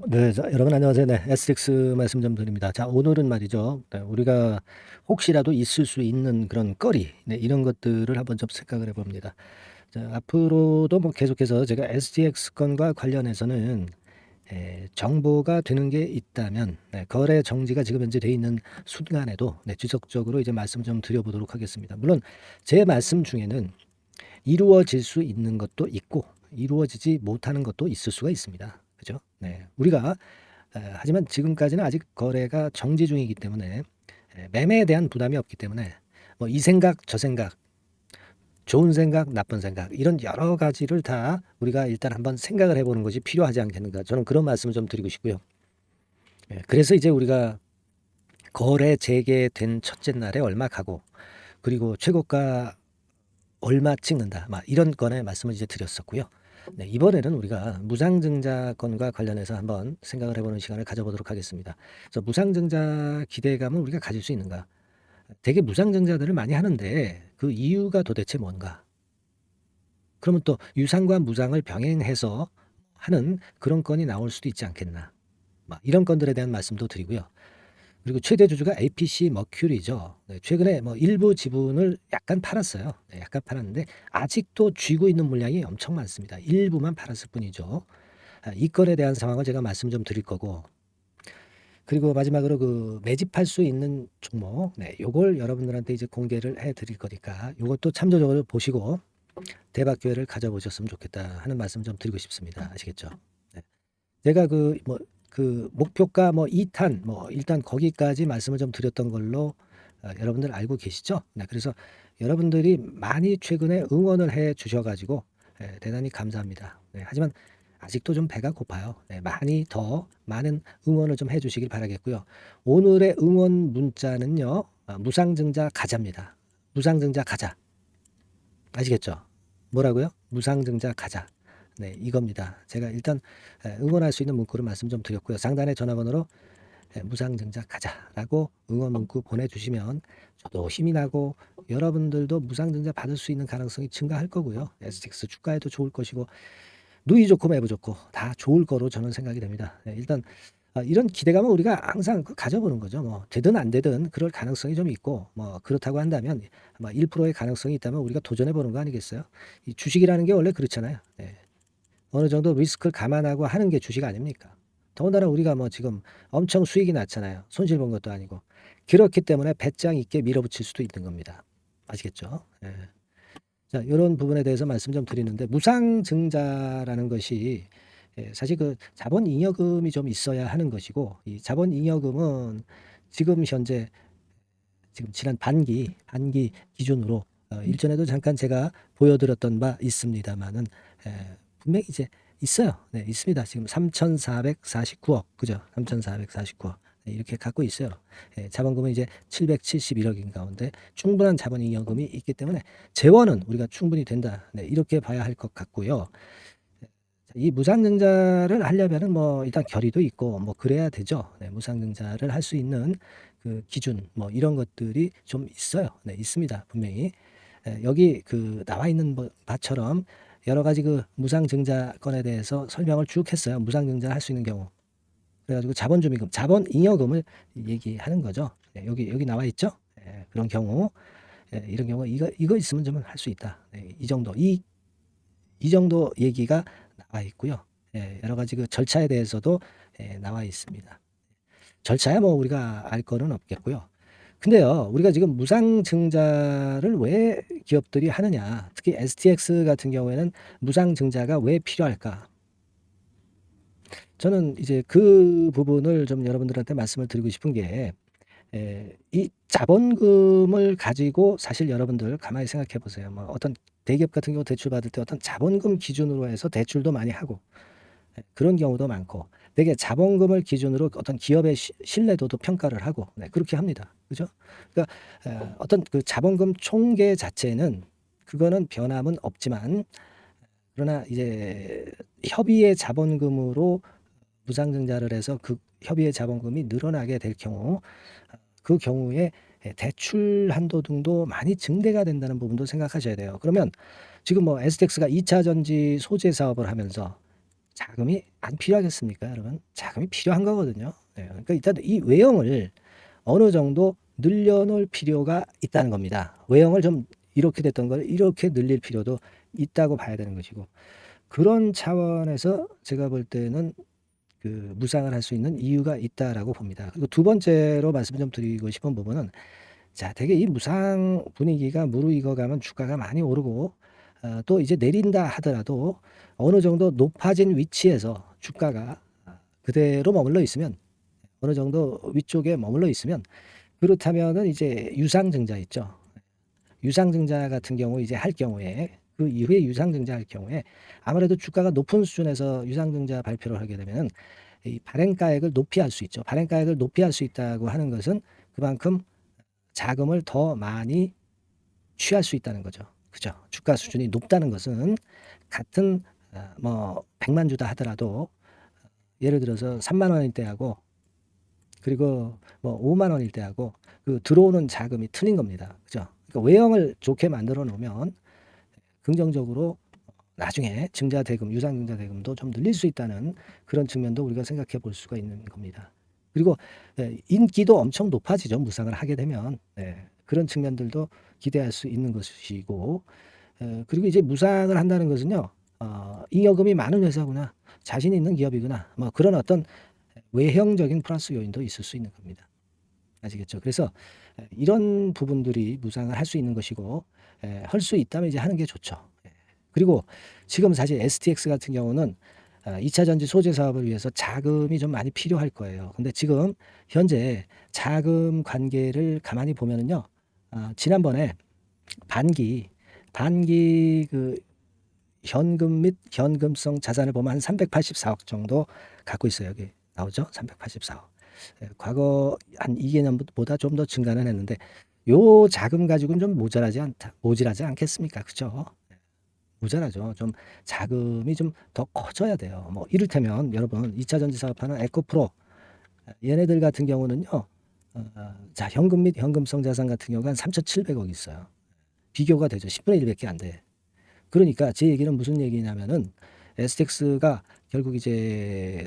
네. 자 여러분 안녕하세요. 네. STX 말씀 좀 드립니다. 자 오늘은 말이죠. 네 우리가 혹시라도 있을 수 있는 그런 거리 이런 것들을 한번 좀 생각을 해 봅니다. 자 앞으로도 뭐 계속해서 제가 STX 건과 관련해서는 정보가 되는 게 있다면 거래 정지가 지금 현재 돼 있는 순간에도 지속적으로 이제 말씀 좀 드려 보도록 하겠습니다. 물론 제 말씀 중에는 이루어질 수 있는 것도 있고 이루어지지 못하는 것도 있을 수가 있습니다. 그죠? 네. 우리가 하지만 지금까지는 아직 거래가 정지 중이기 때문에 매매에 대한 부담이 없기 때문에 뭐 이 생각 저 생각 좋은 생각 나쁜 생각 이런 여러 가지를 다 우리가 일단 한번 생각을 해 보는 것이 필요하지 않겠는가 저는 그런 말씀을 좀 드리고 싶고요. 그래서 이제 우리가 거래 재개된 첫째 날에 얼마 가고 그리고 최고가 얼마 찍는다 막 이런 건의 말씀을 이제 드렸었고요. 네, 이번에는 우리가 무상증자 건과 관련해서 한번 생각을 해보는 시간을 가져보도록 하겠습니다. 그래서 무상증자 기대감은 우리가 가질 수 있는가? 되게 무상증자들을 많이 하는데 그 이유가 도대체 뭔가? 그러면 또 유상과 무상을 병행해서 하는 그런 건이 나올 수도 있지 않겠나? 막 이런 건들에 대한 말씀도 드리고요. 그리고 최대 주주가 APC 머큐리죠. 네, 최근에 뭐 일부 지분을 약간 팔았어요. 네, 약간 팔았는데 아직도 쥐고 있는 물량이 엄청 많습니다. 일부만 팔았을 뿐이죠. 이 건에 대한 상황을 제가 말씀 좀 드릴 거고 그리고 마지막으로 그 매집할 수 있는 종목 요걸 여러분들한테 이제 공개를 해 드릴 거니까 요것도 참조적으로 보시고 대박 기회를 가져보셨으면 좋겠다 하는 말씀 좀 드리고 싶습니다. 아시겠죠? 네. 제가 그 목표가 뭐 2탄 뭐 일단 거기까지 말씀을 좀 드렸던 걸로 여러분들 알고 계시죠? 네. 그래서 여러분들이 많이 최근에 응원을 해 주셔 가지고 대단히 감사합니다. 네. 하지만 아직도 좀 배가 고파요. 네. 많이 더 많은 응원을 좀 해 주시길 바라겠고요. 오늘의 응원 문자는요. 무상증자 가자입니다. 무상증자 가자. 아시겠죠? 뭐라고요? 무상증자 가자. 네, 이겁니다. 제가 일단 응원할 수 있는 문구를 말씀 좀 드렸고요. 상단의 전화번호로 무상증자 가자라고 응원 문구 보내주시면 저도 힘이 나고 여러분들도 무상증자 받을 수 있는 가능성이 증가할 거고요. STX 주가에도 좋을 것이고 누이 좋고 매부 좋고 다 좋을 거로 저는 생각이 됩니다. 일단 이런 기대감은 우리가 항상 가져보는 거죠. 뭐 되든 안 되든 그럴 가능성이 좀 있고 뭐 그렇다고 한다면 아마 1%의 가능성이 있다면 우리가 도전해 보는 거 아니겠어요? 이 주식이라는 게 원래 그렇잖아요. 네. 어느 정도 리스크를 감안하고 하는 게 주식 아닙니까? 더군다나 우리가 뭐 지금 엄청 수익이 났잖아요. 손실 본 것도 아니고. 그렇기 때문에 배짱 있게 밀어붙일 수도 있는 겁니다. 아시겠죠? 예. 자, 요런 부분에 대해서 말씀 좀 드리는데 무상증자라는 것이 사실 그 자본잉여금이 좀 있어야 하는 것이고 이 자본잉여금은 지금 현재 지금 지난 반기 기준으로 일전에도 잠깐 제가 보여드렸던 바 있습니다마는 분명히 이제 있어요. 네, 있습니다. 지금 3,449억 그죠? 3,449억 이렇게 갖고 있어요. 자본금은 이제 771억인 가운데 충분한 자본잉여금이 있기 때문에 재원은 우리가 충분히 된다. 네, 이렇게 봐야 할 것 같고요. 이 무상증자를 하려면은 뭐 일단 결의도 있고 뭐 그래야 되죠. 네, 무상증자를 할 수 있는 그 기준 뭐 이런 것들이 좀 있어요. 네, 있습니다. 분명히. 여기 그 나와 있는 바처럼 여러 가지 그 무상증자건에 대해서 설명을 쭉 했어요. 무상증자를 할 수 있는 경우. 그래가지고 자본주의금, 자본잉여금을 얘기하는 거죠. 네, 여기 나와 있죠. 그런 경우, 이런 경우 이거 있으면 좀 할 수 있다. 이 정도 이 정도 얘기가 나와 있고요. 여러 가지 그 절차에 대해서도 나와 있습니다. 절차야 뭐 우리가 알 거는 없겠고요. 근데요, 우리가 지금 무상증자를 왜 기업들이 하느냐, 특히 STX 같은 경우에는 무상증자가 왜 필요할까? 저는 이제 그 부분을 좀 여러분들한테 말씀을 드리고 싶은 게, 이 자본금을 가지고 사실 여러분들 가만히 생각해 보세요. 뭐 어떤 대기업 같은 경우 대출 받을 때 어떤 자본금 기준으로 해서 대출도 많이 하고, 그런 경우도 많고 되게 자본금을 기준으로 어떤 기업의 신뢰도도 평가를 하고 그렇게 합니다. 그죠? 그러니까 어떤 그 자본금 총계 자체는 그거는 변함은 없지만 그러나 이제 협의의 자본금으로 무상증자를 해서 그 협의의 자본금이 늘어나게 될 경우 그 경우에 대출 한도 등도 많이 증대가 된다는 부분도 생각하셔야 돼요. 그러면 지금 뭐 STX가 2차 전지 소재 사업을 하면서 자금이 안 필요하겠습니까, 여러분? 자금이 필요한 거거든요. 그러니까 일단 이 외형을 어느 정도 늘려놓을 필요가 있다는 겁니다. 외형을 좀 이렇게 됐던 걸 이렇게 늘릴 필요도 있다고 봐야 되는 것이고, 그런 차원에서 제가 볼 때는 그 무상을 할 수 있는 이유가 있다라고 봅니다. 그리고 두 번째로 말씀 좀 드리고 싶은 부분은, 자, 되게 이 무상 분위기가 무르익어가면 주가가 많이 오르고, 또 이제 내린다 하더라도 어느 정도 높아진 위치에서 주가가 그대로 머물러 있으면, 어느 정도 위쪽에 머물러 있으면, 그렇다면은 이제 유상증자 있죠. 유상증자 같은 경우 이제 할 경우에, 그 이후에 유상증자 할 경우에 아무래도 주가가 높은 수준에서 유상증자 발표를 하게 되면 이 발행가액을 높이 할 수 있죠. 발행가액을 높이 할 수 있다고 하는 것은 그만큼 자금을 더 많이 취할 수 있다는 거죠. 그죠? 주가 수준이 높다는 것은 같은 뭐 100만 주다 하더라도 예를 들어서 3만 원일 때하고 그리고 뭐 5만 원일 때하고 그 들어오는 자금이 틀린 겁니다. 그죠? 그러니까 외형을 좋게 만들어 놓으면 긍정적으로 나중에 증자 대금, 유상 증자 대금도 좀 늘릴 수 있다는 그런 측면도 우리가 생각해 볼 수가 있는 겁니다. 그리고 인기도 엄청 높아지죠. 무상을 하게 되면. 그런 측면들도 기대할 수 있는 것이고, 그리고 이제 무상을 한다는 것은요, 잉여금이 많은 회사구나, 자신 있는 기업이구나, 뭐 그런 어떤 외형적인 플러스 요인도 있을 수 있는 겁니다. 아시겠죠? 그래서 이런 부분들이 무상을 할 수 있는 것이고, 할 수 있다면 이제 하는 게 좋죠. 그리고 지금 사실 STX 같은 경우는 2차 전지 소재 사업을 위해서 자금이 좀 많이 필요할 거예요. 근데 지금 현재 자금 관계를 가만히 보면은요, 지난번에 반기 그 현금 및 현금성 자산을 보면 한 384억 정도 갖고 있어요. 여기 나오죠? 384억. 과거 한 2개년보다 좀 더 증가는 했는데 요 자금 가지고는 좀 모자라지 않겠습니까? 그죠? 모자라죠. 좀 자금이 좀 더 커져야 돼요. 뭐 이를테면 여러분 2차 전지 사업하는 에코프로 얘네들 같은 경우는요. 자, 현금 및 현금성 자산 같은 경우가 한 3,700억 있어요. 비교가 되죠. 10분의 1밖에 안 돼. 그러니까 제 얘기는 무슨 얘기냐면은 STX가 결국 이제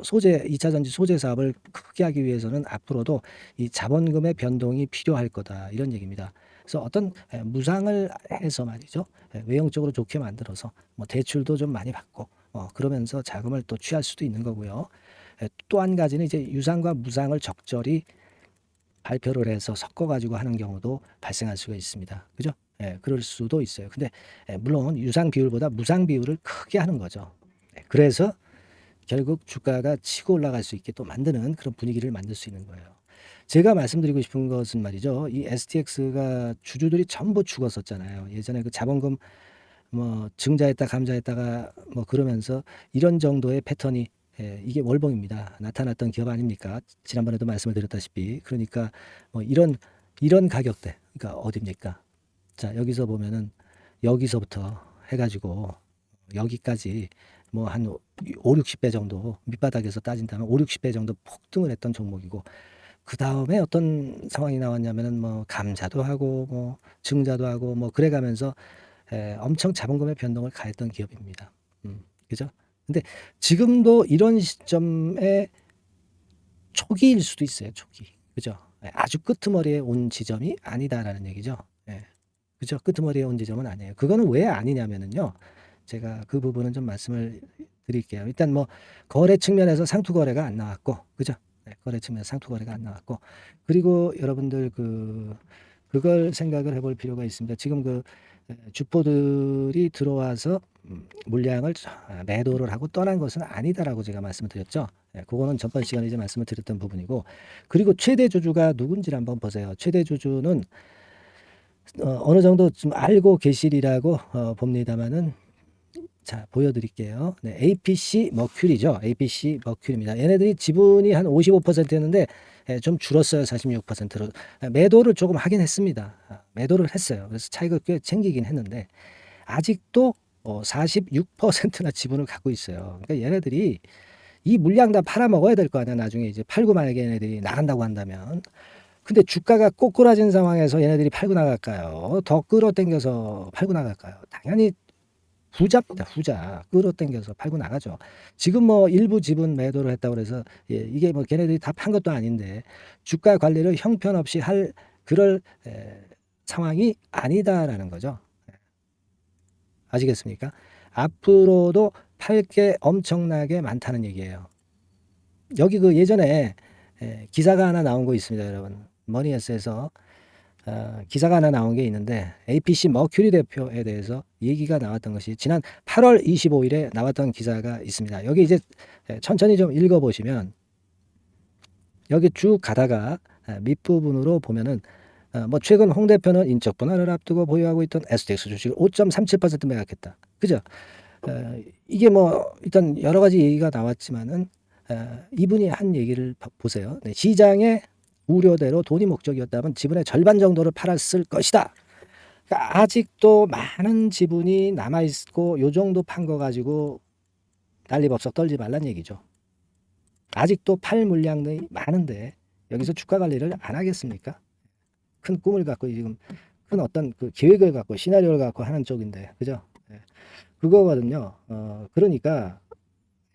소재 2차 전지 소재 사업을 크게 하기 위해서는 앞으로도 이 자본금의 변동이 필요할 거다 이런 얘기입니다. 그래서 어떤 무상을 해서 말이죠. 외형적으로 좋게 만들어서 뭐 대출도 좀 많이 받고 그러면서 자금을 또 취할 수도 있는 거고요. 또 한 가지는 이제 유상과 무상을 적절히 발표를 해서 섞어 가지고 하는 경우도 발생할 수가 있습니다. 그죠? 그럴 수도 있어요. 근데 물론 유상 비율보다 무상 비율을 크게 하는 거죠. 그래서 결국 주가가 치고 올라갈 수 있게 또 만드는 그런 분위기를 만들 수 있는 거예요. 제가 말씀드리고 싶은 것은 말이죠. 이 STX가 주주들이 전부 죽었었잖아요. 예전에 그 자본금 뭐 증자했다 감자했다가 뭐 그러면서 이런 정도의 패턴이 이게 월봉입니다. 나타났던 기업 아닙니까? 지난번에도 말씀을 드렸다시피 그러니까 뭐 이런 가격대 그러니까 어디입니까? 자, 여기서 보면은 여기서부터 해가지고 여기까지 뭐 한 5, 60배 정도 밑바닥에서 따진다면 5, 60배 정도 폭등을 했던 종목이고 그 다음에 어떤 상황이 나왔냐면은 뭐 감자도 하고 뭐 증자도 하고 뭐 그래가면서 엄청 자본금의 변동을 가했던 기업입니다. 그죠? 근데 지금도 이런 시점에 초기일 수도 있어요. 초기. 그죠? 아주 끄트머리에 온 지점이 아니다라는 얘기죠. 그죠? 끄트머리에 온 지점은 아니에요. 그거는 왜 아니냐면은요. 제가 그 부분은 좀 말씀을 드릴게요. 일단 뭐 거래 측면에서 상투 거래가 안 나왔고, 그죠? 거래 측면에서 상투 거래가 안 나왔고, 그리고 여러분들 그걸 생각을 해볼 필요가 있습니다. 지금 그 주포들이 들어와서 물량을 매도를 하고 떠난 것은 아니다라고 제가 말씀을 드렸죠. 그거는 전번 시간에 이제 말씀을 드렸던 부분이고, 그리고 최대 주주가 누군지를 한번 보세요. 최대 주주는 어느 정도 좀 알고 계시리라고 봅니다만은 자 보여드릴게요. APC 머큐리죠. APC 머큐리입니다. 얘네들이 지분이 한 55%였는데 좀 줄었어요. 46%로. 매도를 조금 하긴 했습니다. 매도를 했어요. 그래서 차익을 꽤 챙기긴 했는데 아직도 46%나 지분을 갖고 있어요. 그러니까 얘네들이 이 물량 다 팔아먹어야 될 거 아니야. 나중에 이제 팔고 만약에 얘네들이 나간다고 한다면. 근데 주가가 꼬꾸라진 상황에서 얘네들이 팔고 나갈까요? 더 끌어당겨서 팔고 나갈까요? 당연히 후자입니다. 후자. 끌어당겨서 팔고 나가죠. 지금 뭐 일부 지분 매도를 했다고 그래서 이게 뭐 걔네들이 다 판 것도 아닌데 주가 관리를 형편없이 할 그럴 상황이 아니다라는 거죠. 아시겠습니까? 앞으로도 팔 게 엄청나게 많다는 얘기예요. 여기 그 예전에 기사가 하나 나온 거 있습니다, 여러분. 머니에스에서 기사가 하나 나온 게 있는데 APC 머큐리 대표에 대해서 얘기가 나왔던 것이 지난 8월 25일에 나왔던 기사가 있습니다. 여기 이제 천천히 좀 읽어보시면 여기 쭉 가다가 밑부분으로 보면은 뭐 최근 홍 대표는 인적 분할을 앞두고 보유하고 있던 STX 주식을 5.37% 매각했다. 그죠? 이게 뭐 일단 여러 가지 얘기가 나왔지만은 이분이 한 얘기를 보세요. 네, 시장의 우려대로 돈이 목적이었다면 지분의 절반 정도를 팔았을 것이다. 그러니까 아직도 많은 지분이 남아 있고 요 정도 판 거 가지고 난리법석 떨지 말란 얘기죠. 아직도 팔 물량이 많은데 여기서 주가 관리를 안 하겠습니까? 큰 꿈을 갖고 지금 큰 어떤 그 계획을 갖고 시나리오를 갖고 하는 쪽인데, 그죠? 그거거든요. 그러니까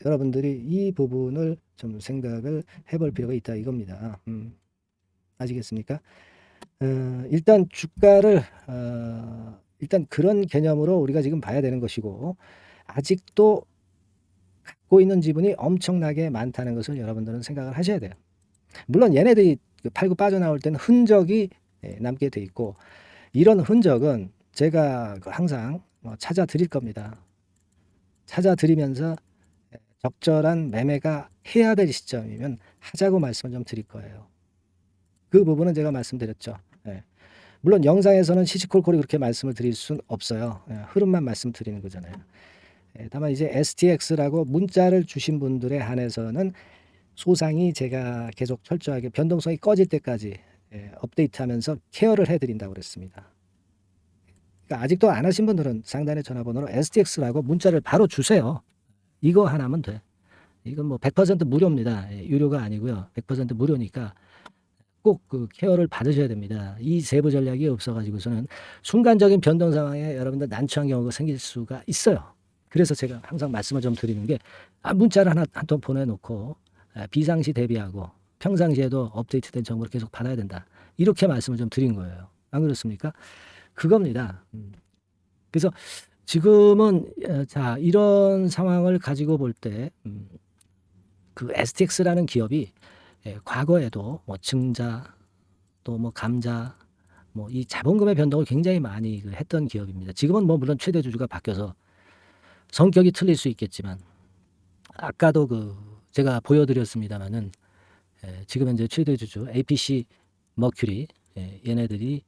여러분들이 이 부분을 좀 생각을 해볼 필요가 있다 이겁니다. 아시겠습니까? 일단 주가를 일단 그런 개념으로 우리가 지금 봐야 되는 것이고 아직도 갖고 있는 지분이 엄청나게 많다는 것을 여러분들은 생각을 하셔야 돼요. 물론 얘네들이 팔고 빠져나올 때는 흔적이 남게 돼 있고 이런 흔적은 제가 항상 찾아 드릴 겁니다. 찾아 드리면서 적절한 매매가 해야 될 시점이면 하자고 말씀을 좀 드릴 거예요. 그 부분은 제가 말씀드렸죠. 물론 영상에서는 시시콜콜이 그렇게 말씀을 드릴 수는 없어요. 흐름만 말씀드리는 거잖아요. 다만 이제 STX라고 문자를 주신 분들에 한해서는 소상히 제가 계속 철저하게 변동성이 꺼질 때까지 업데이트하면서 케어를 해드린다고 그랬습니다. 그러니까 아직도 안 하신 분들은 상단의 전화번호로 STX라고 문자를 바로 주세요. 이거 하나면 돼. 이건 뭐 100% 무료입니다. 유료가 아니고요. 100% 무료니까 꼭 그 케어를 받으셔야 됩니다. 이 세부 전략이 없어가지고서는 순간적인 변동 상황에 여러분들 난처한 경우가 생길 수가 있어요. 그래서 제가 항상 말씀을 좀 드리는 게 문자를 한 통 보내놓고 비상시 대비하고 평상시에도 업데이트된 정보를 계속 받아야 된다. 이렇게 말씀을 좀 드린 거예요. 안 그렇습니까? 그겁니다. 그래서 지금은 자 이런 상황을 가지고 볼 때 그 STX라는 기업이 과거에도 뭐 증자 또 뭐 감자 뭐 이 자본금의 변동을 굉장히 많이 했던 기업입니다. 지금은 뭐 물론 최대 주주가 바뀌어서 성격이 틀릴 수 있겠지만 아까도 그 제가 보여드렸습니다마는 지금 현재 최대 주주 APC 머큐리 얘네들이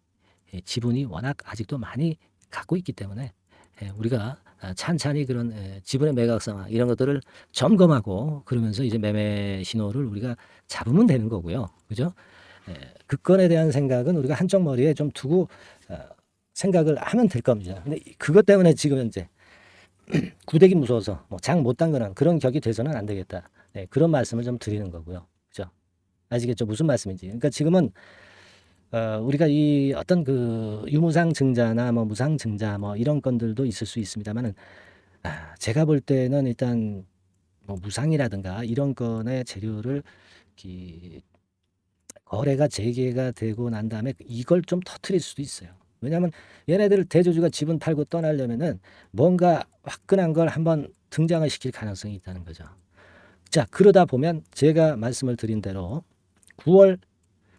지분이 워낙 아직도 많이 갖고 있기 때문에 우리가 찬찬히 그런 지분의 매각 상황 이런 것들을 점검하고 그러면서 이제 매매 신호를 우리가 잡으면 되는 거고요. 그죠? 그 건에 대한 생각은 우리가 한쪽 머리에 좀 두고 생각을 하면 될 겁니다. 근데 그것 때문에 지금 현재 구대기 무서워서 뭐 장 못 담그는 그런 격이 돼서는 안 되겠다. 그런 말씀을 좀 드리는 거고요. 그죠? 아시겠죠? 무슨 말씀인지. 그러니까 지금은 우리가 이 어떤 그 유무상 증자나 뭐 무상 증자 뭐 이런 건들도 있을 수 있습니다만은 제가 볼 때는 일단 뭐 무상이라든가 이런 건의 재료를 거래가 재개가 되고 난 다음에 이걸 좀 터트릴 수도 있어요. 왜냐하면 얘네들 대주주가 지분 팔고 떠나려면은 뭔가 화끈한 걸 한번 등장을 시킬 가능성이 있다는 거죠. 자, 그러다 보면 제가 말씀을 드린 대로 9월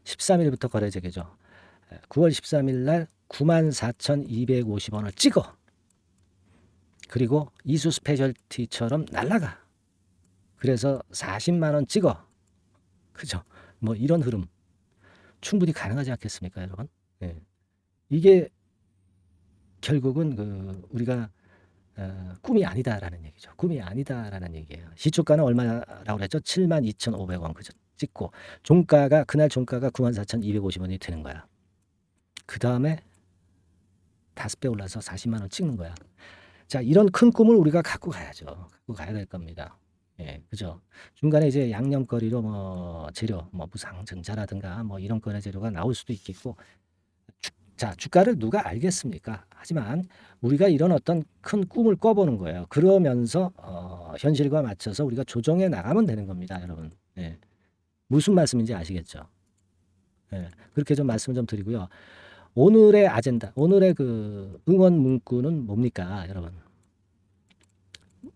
13일부터 거래 재개죠. 9월 13일 날 94,250원을 찍어. 그리고 이수 스페셜티처럼 날라가. 그래서 40만 원 찍어. 그죠? 뭐 이런 흐름 충분히 가능하지 않겠습니까, 여러분? 이게 결국은 그 우리가 꿈이 아니다라는 얘기죠. 꿈이 아니다라는 얘기예요. 시초가는 얼마라고 그랬죠? 72,500원 그죠? 찍고 종가가 그날 종가가 94,250원이 되는 거야. 그 다음에 5배 올라서 40만 원 찍는 거야. 자, 이런 큰 꿈을 우리가 갖고 가야죠. 갖고 가야 될 겁니다. 그죠? 중간에 이제 양념거리로 뭐 재료, 뭐 무상증자라든가 뭐 이런 거의 재료가 나올 수도 있겠고 자, 주가를 누가 알겠습니까? 하지만 우리가 이런 어떤 큰 꿈을 꿔보는 거예요. 그러면서 현실과 맞춰서 우리가 조정해 나가면 되는 겁니다, 여러분. 예. 무슨 말씀인지 아시겠죠? 예. 그렇게 좀 말씀을 좀 드리고요. 오늘의 아젠다, 오늘의 그 응원 문구는 뭡니까, 여러분?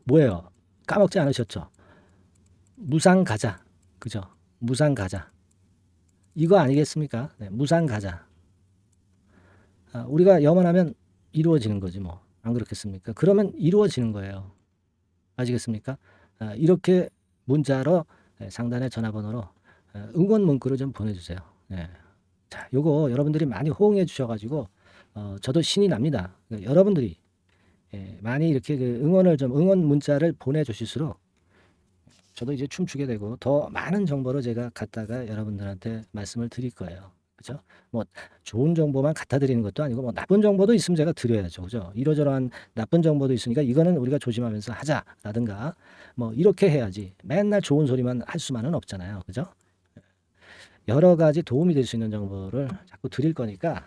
뭐예요? 까먹지 않으셨죠? 무상 가자. 그죠? 무상 가자. 이거 아니겠습니까? 네, 무상 가자. 우리가 염원하면 이루어지는 거지 뭐. 안 그렇겠습니까? 그러면 이루어지는 거예요. 아시겠습니까? 이렇게 문자로 상단의 전화번호로 응원 문구를 좀 보내주세요. 네. 자, 요거 여러분들이 많이 호응해 주셔가지고 저도 신이 납니다. 여러분들이 많이 이렇게 그 응원 문자를 보내주실수록 저도 이제 춤추게 되고 더 많은 정보를 제가 갖다가 여러분들한테 말씀을 드릴 거예요. 그죠? 뭐 좋은 정보만 갖다 드리는 것도 아니고 뭐 나쁜 정보도 있으면 제가 드려야죠. 그죠? 이러저러한 나쁜 정보도 있으니까 이거는 우리가 조심하면서 하자라든가 뭐 이렇게 해야지. 맨날 좋은 소리만 할 수만은 없잖아요. 그죠? 여러 가지 도움이 될 수 있는 정보를 자꾸 드릴 거니까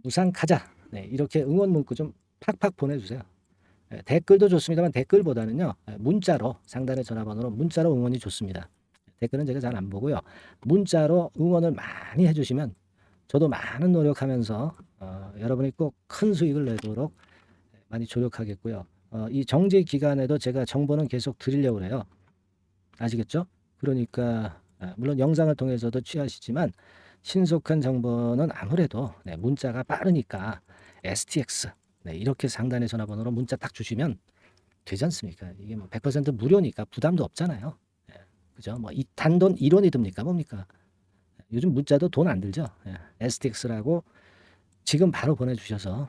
무상 가자. 네, 이렇게 응원 문구 좀 팍팍 보내주세요. 댓글도 좋습니다만 댓글보다는요, 문자로 상단의 전화번호로 문자로 응원이 좋습니다. 댓글은 제가 잘 안 보고요. 문자로 응원을 많이 해주시면 저도 많은 노력하면서 여러분이 꼭 큰 수익을 내도록 많이 조력하겠고요. 이 정지 기간에도 제가 정보는 계속 드리려고 해요. 아시겠죠? 그러니까 물론 영상을 통해서도 취하시지만 신속한 정보는 아무래도 문자가 빠르니까 STX 이렇게 상단의 전화번호로 문자 딱 주시면 되지 않습니까? 이게 뭐 100% 무료니까 부담도 없잖아요. 그죠? 뭐 이 단돈 1원이 듭니까? 뭡니까? 요즘 문자도 돈 안 들죠? STX라고 지금 바로 보내주셔서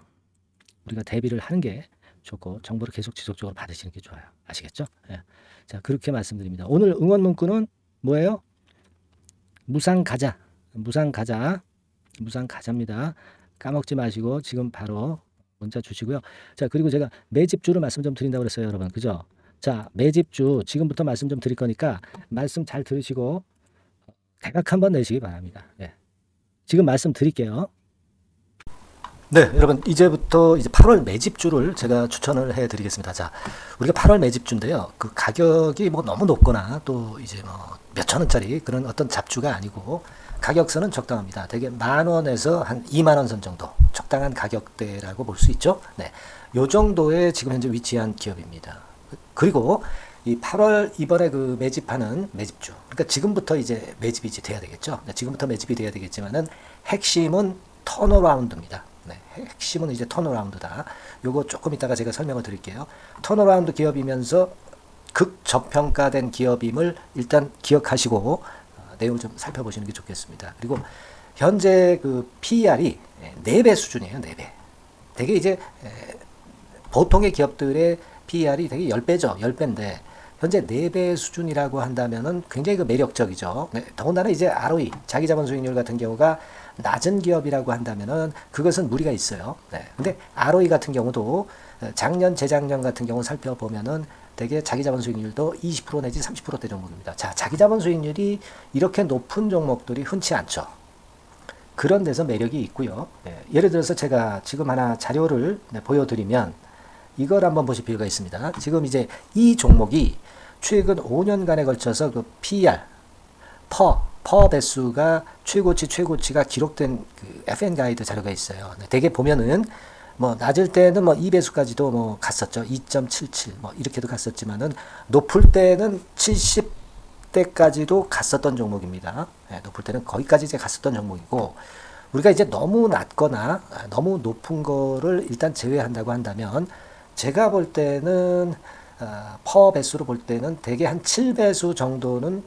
우리가 대비를 하는 게 좋고 정보를 계속 지속적으로 받으시는 게 좋아요. 아시겠죠? 자, 그렇게 말씀드립니다. 오늘 응원 문구는 뭐예요? 무상 가자. 무상 가자. 무상 가자입니다. 까먹지 마시고 지금 바로 문자 주시고요. 자, 그리고 제가 매집주를 말씀 좀 드린다고 그랬어요, 여러분. 그죠? 자, 매집주 지금부터 말씀 좀 드릴 거니까 말씀 잘 들으시고 대각 한번 내시기 바랍니다. 지금 말씀 드릴게요. 네, 여러분 이제부터 이제 8월 매집주를 제가 추천을 해드리겠습니다. 자, 우리가 8월 매집주인데요. 그 가격이 뭐 너무 높거나 또 이제 뭐 몇천 원짜리 그런 어떤 잡주가 아니고 가격선은 적당합니다. 대개 10,000원에서 한 20,000원 선 정도 적당한 가격대라고 볼 수 있죠. 네, 요 정도에 지금 현재 위치한 기업입니다. 그리고 이 8월 이번에 그 매집하는 매집주, 그러니까 지금부터 이제 매집이 이제 돼야 되겠죠. 네, 지금부터 매집이 돼야 되겠지만은 핵심은 턴어라운드입니다. 네, 핵심은 이제 턴어라운드다. 요거 조금 이따가 제가 설명을 드릴게요. 턴어라운드 기업이면서 극저평가된 기업임을 일단 기억하시고 내용을 좀 살펴보시는 게 좋겠습니다. 그리고 현재 그 PER이 4배 수준이에요. 4배. 되게 이제 보통의 기업들의 PER이 되게 10배죠. 10배인데 현재 4배 수준이라고 한다면은 굉장히 그 매력적이죠. 네, 더군다나 이제 ROE, 자기자본 수익률 같은 경우가 낮은 기업이라고 한다면은 그것은 무리가 있어요. 네. 근데 ROE 같은 경우도 작년, 재작년 같은 경우 살펴보면은 되게 자기자본 수익률도 20% 내지 30%대 종목입니다. 자, 자기자본 수익률이 이렇게 높은 종목들이 흔치 않죠. 그런 데서 매력이 있고요. 예를 들어서 제가 지금 하나 자료를 보여드리면 이걸 한번 보실 필요가 있습니다. 지금 이제 이 종목이 최근 5년간에 걸쳐서 그 PER, 퍼 배수가 최고치가 기록된 그 FN 가이드 자료가 있어요. 대개 보면은 뭐 낮을 때는 뭐 2배수까지도 뭐 갔었죠. 2.77 뭐 이렇게도 갔었지만은 높을 때는 70대까지도 갔었던 종목입니다. 높을 때는 거기까지 이제 갔었던 종목이고, 우리가 이제 너무 낮거나 너무 높은 거를 일단 제외한다고 한다면 제가 볼 때는 퍼 배수로 볼 때는 대개 한 7배수 정도는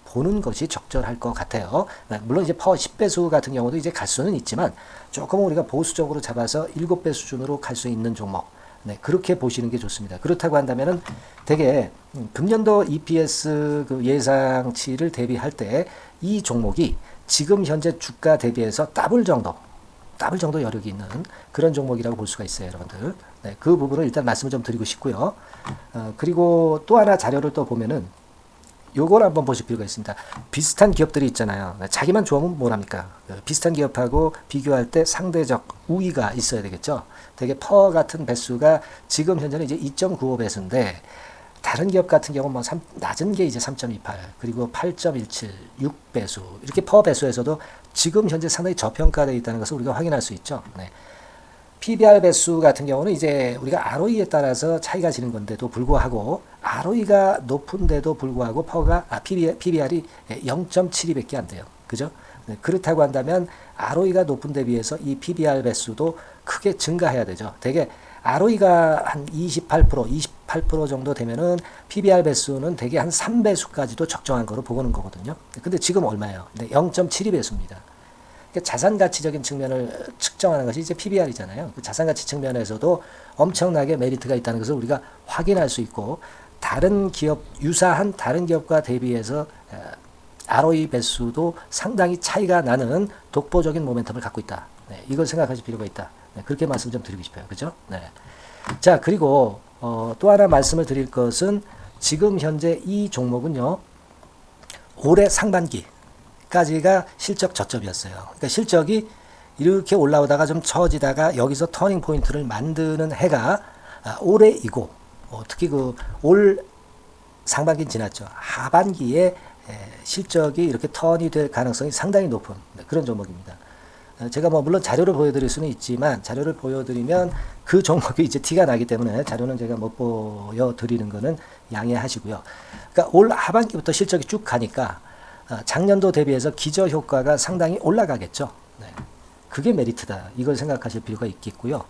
보는 것이 적절할 것 같아요. 물론 이제 퍼 10배수 같은 경우도 이제 갈 수는 있지만 조금 우리가 보수적으로 잡아서 7배 수준으로 갈 수 있는 종목. 네, 그렇게 보시는 게 좋습니다. 그렇다고 한다면은 되게 금년도 EPS 그 예상치를 대비할 때 이 종목이 지금 현재 주가 대비해서 더블 정도 여력이 있는 그런 종목이라고 볼 수가 있어요, 여러분들. 네, 그 부분을 일단 말씀을 좀 드리고 싶고요. 그리고 또 하나 자료를 또 보면은 요걸 한번 보실 필요가 있습니다. 비슷한 기업들이 있잖아요. 자기만 좋으면 뭐랍니까? 비슷한 기업하고 비교할 때 상대적 우위가 있어야 되겠죠. 되게 퍼 같은 배수가 지금 현재는 이제 2.95 배수인데 다른 기업 같은 경우는 뭐 낮은 게 이제 3.28 그리고 8.17, 6배수 이렇게 퍼 배수에서도 지금 현재 상당히 저평가되어 있다는 것을 우리가 확인할 수 있죠. 네. PBR 배수 같은 경우는 이제 우리가 ROE에 따라서 차이가 지는 건데도 불구하고 ROE가 높은데도 불구하고 PBR이 0.72밖에 안 돼요. 그죠? 네, 그렇다고 한다면 ROE가 높은 데 비해서 이 PBR 배수도 크게 증가해야 되죠. 되게 ROE가 한 28% 정도 되면은 PBR 배수는 되게 한 3배수까지도 적정한 거로 보고는 거거든요. 근데 지금 얼마예요? 0.72배수입니다. 자산 가치적인 측면을 측정하는 것이 이제 PBR이잖아요. 그 자산 가치 측면에서도 엄청나게 메리트가 있다는 것을 우리가 확인할 수 있고 다른 기업 유사한 다른 기업과 대비해서 ROE 배수도 상당히 차이가 나는 독보적인 모멘텀을 갖고 있다. 네, 이걸 생각하실 필요가 있다. 네, 그렇게 말씀 좀 드리고 싶어요. 그죠? 네. 자, 그리고 또 하나 말씀을 드릴 것은 지금 현재 이 종목은요. 올해 상반기 까지가 실적 저점이었어요. 그러니까 실적이 이렇게 올라오다가 좀 처지다가 여기서 터닝 포인트를 만드는 해가 올해이고 특히 그 올 상반기는 지났죠. 하반기에 실적이 이렇게 턴이 될 가능성이 상당히 높은 그런 종목입니다. 제가 뭐 물론 자료를 보여드릴 수는 있지만 자료를 보여드리면 그 종목이 이제 티가 나기 때문에 자료는 제가 못 보여드리는 거는 양해하시고요. 그러니까 올 하반기부터 실적이 쭉 가니까 작년도 대비해서 기저 효과가 상당히 올라가겠죠. 네. 그게 메리트다. 이걸 생각하실 필요가 있겠고요.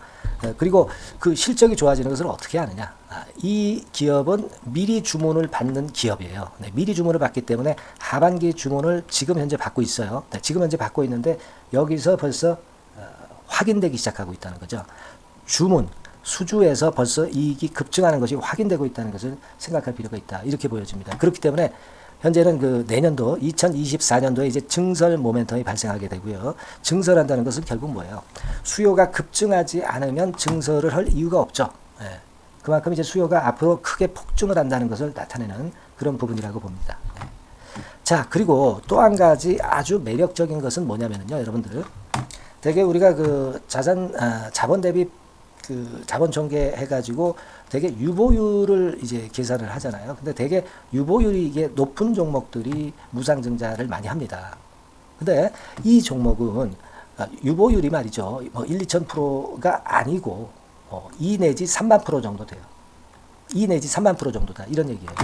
그리고 그 실적이 좋아지는 것을 어떻게 하느냐. 이 기업은 미리 주문을 받는 기업이에요. 네. 미리 주문을 받기 때문에 하반기 주문을 지금 현재 받고 있어요. 네. 지금 현재 받고 있는데 여기서 벌써 확인되기 시작하고 있다는 거죠. 주문, 수주에서 벌써 이익이 급증하는 것이 확인되고 있다는 것을 생각할 필요가 있다. 이렇게 보여집니다. 그렇기 때문에 현재는 그 내년도 2024년도에 이제 증설 모멘텀이 발생하게 되고요. 증설한다는 것은 결국 뭐예요? 수요가 급증하지 않으면 증설을 할 이유가 없죠. 예. 그만큼 이제 수요가 앞으로 크게 폭증을 한다는 것을 나타내는 그런 부분이라고 봅니다. 예. 자, 그리고 또 한 가지 아주 매력적인 것은 뭐냐면요, 여러분들. 되게 우리가 그 자본 대비 그 자본 전개해가지고 되게 유보율을 이제 계산을 하잖아요. 근데 되게 유보율이 이게 높은 종목들이 무상증자를 많이 합니다. 근데 이 종목은 유보율이 말이죠. 뭐 1, 2,000%가 아니고 2 내지 3만 프로 정도 돼요. 2 내지 3만 프로 정도다. 이런 얘기예요.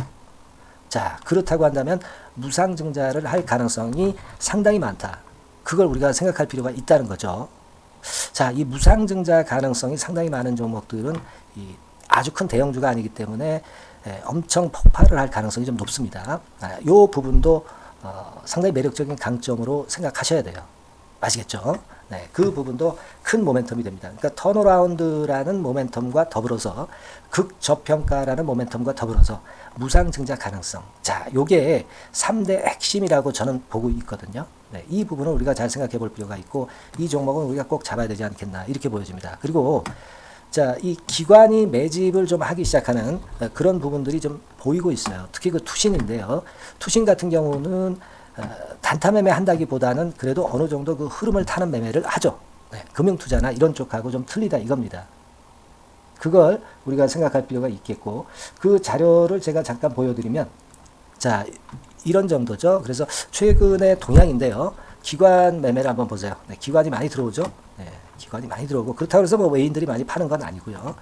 자, 그렇다고 한다면 무상증자를 할 가능성이 상당히 많다. 그걸 우리가 생각할 필요가 있다는 거죠. 자, 이 무상증자 가능성이 상당히 많은 종목들은 아주 큰 대형주가 아니기 때문에 엄청 폭발을 할 가능성이 좀 높습니다. 이 부분도 상당히 매력적인 강점으로 생각하셔야 돼요. 아시겠죠? 네, 그 부분도 큰 모멘텀이 됩니다. 그러니까 턴어라운드라는 모멘텀과 더불어서 극저평가라는 모멘텀과 더불어서 무상증자 가능성. 자, 요게 3대 핵심이라고 저는 보고 있거든요. 네, 이 부분을 우리가 잘 생각해 볼 필요가 있고 이 종목은 우리가 꼭 잡아야 되지 않겠나 이렇게 보여집니다. 그리고 자, 이 기관이 매집을 좀 하기 시작하는 그런 부분들이 좀 보이고 있어요. 특히 그 투신인데요. 투신 같은 경우는 단타 매매 한다기보다는 그래도 어느 정도 그 흐름을 타는 매매를 하죠. 네, 금융투자나 이런 쪽하고 좀 틀리다 이겁니다. 그걸 우리가 생각할 필요가 있겠고 그 자료를 제가 잠깐 보여드리면 자, 이런 정도죠. 그래서 최근의 동향인데요. 기관 매매를 한번 보세요. 네, 기관이 많이 들어오죠. 네, 기관이 많이 들어오고 그렇다고 해서 뭐 외인들이 많이 파는 건 아니고요.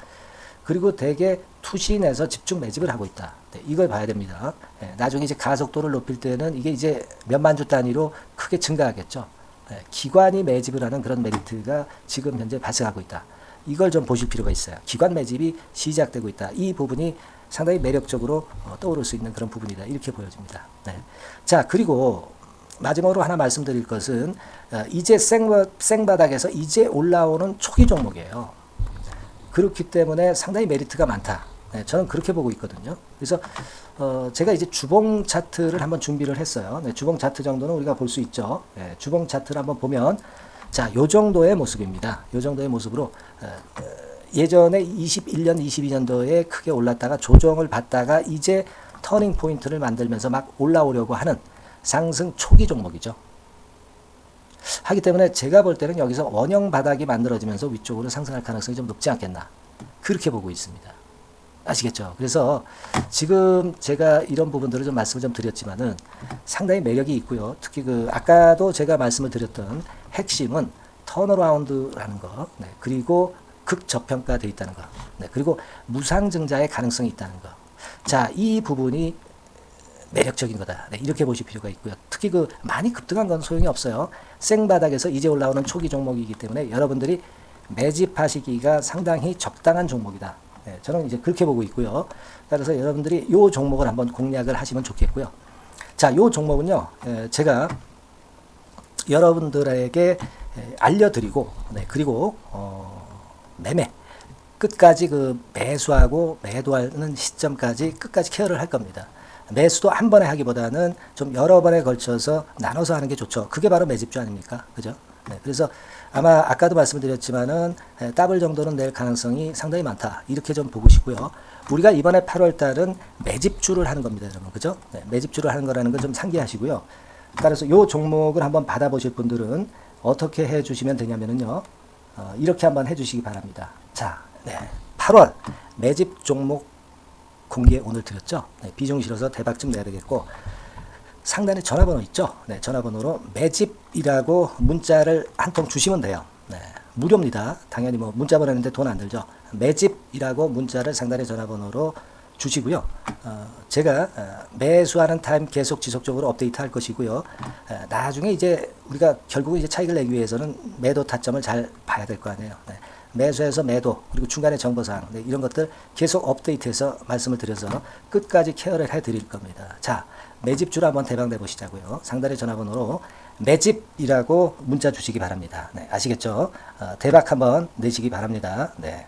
그리고 대개 투신에서 집중 매집을 하고 있다. 네, 이걸 봐야 됩니다. 네, 나중에 이제 가속도를 높일 때는 이게 이제 몇만 주 단위로 크게 증가하겠죠. 네, 기관이 매집을 하는 그런 메리트가 지금 현재 발생하고 있다. 이걸 좀 보실 필요가 있어요. 기관 매집이 시작되고 있다. 이 부분이 상당히 매력적으로 떠오를 수 있는 그런 부분이다. 이렇게 보여집니다. 네. 자, 그리고 마지막으로 하나 말씀드릴 것은 이제 생바닥에서 이제 올라오는 초기 종목이에요. 그렇기 때문에 상당히 메리트가 많다. 네, 저는 그렇게 보고 있거든요. 그래서 제가 이제 주봉 차트를 한번 준비를 했어요. 네, 주봉 차트 정도는 우리가 볼 수 있죠. 네, 주봉 차트를 한번 보면 자, 요 정도의 모습입니다. 요 정도의 모습으로 예전에 21년, 22년도에 크게 올랐다가 조정을 받다가 이제 터닝 포인트를 만들면서 막 올라오려고 하는 상승 초기 종목이죠. 하기 때문에 제가 볼 때는 여기서 원형 바닥이 만들어지면서 위쪽으로 상승할 가능성이 좀 높지 않겠나, 그렇게 보고 있습니다. 아시겠죠? 그래서 지금 제가 이런 부분들을 좀 말씀을 좀 드렸지만은 상당히 매력이 있고요. 특히 그 아까도 제가 말씀을 드렸던 핵심은 턴어라운드라는 거, 네, 그리고 극저평가되어 있다는 거, 네, 그리고 무상증자의 가능성이 있다는 거. 자, 이 부분이 매력적인 거다, 네, 이렇게 보실 필요가 있고요. 특히 그 많이 급등한 건 소용이 없어요. 생바닥에서 이제 올라오는 초기 종목이기 때문에 여러분들이 매집하시기가 상당히 적당한 종목이다. 네, 저는 이제 그렇게 보고 있고요. 그래서 여러분들이 이 종목을 한번 공략을 하시면 좋겠고요. 자, 이 종목은요, 제가 여러분들에게 알려드리고, 네, 그리고 매매 끝까지 그 매수하고 매도하는 시점까지 끝까지 케어를 할 겁니다. 매수도 한 번에 하기보다는 좀 여러 번에 걸쳐서 나눠서 하는 게 좋죠. 그게 바로 매집주 아닙니까? 그죠? 네, 그래서 아마 아까도 말씀드렸지만은 더블 정도는 낼 가능성이 상당히 많다, 이렇게 좀 보시고요. 우리가 이번에 8월 달은 매집주를 하는 겁니다, 여러분. 그죠? 네, 매집주를 하는 거라는 걸 좀 상기하시고요. 그래서 이 종목을 한번 받아보실 분들은 어떻게 해 주시면 되냐면요, 이렇게 한번 해 주시기 바랍니다. 자, 네, 8월 매집 종목 공개 오늘 드렸죠. 네, 비중 실어서 대박 좀 내야 되겠고, 상단에 전화번호 있죠. 네, 전화번호로 매집이라고 문자를 한 통 주시면 돼요. 네, 무료입니다. 당연히 뭐 문자 보내는데 돈 안 들죠. 매집이라고 문자를 상단에 전화번호로 주시고요. 제가 매수하는 타임 계속 지속적으로 업데이트 할 것이고요. 나중에 이제 우리가 결국 이제 차익을 내기 위해서는 매도 타점을 잘 봐야 될 거 아니에요. 네. 매수해서 매도, 그리고 중간에 정보사항, 네, 이런 것들 계속 업데이트해서 말씀을 드려서 끝까지 케어를 해드릴 겁니다. 자, 매집주로 한번 대박 내보시자고요. 상단의 전화번호로 매집이라고 문자 주시기 바랍니다. 네, 아시겠죠? 대박 한번 내시기 바랍니다. 네.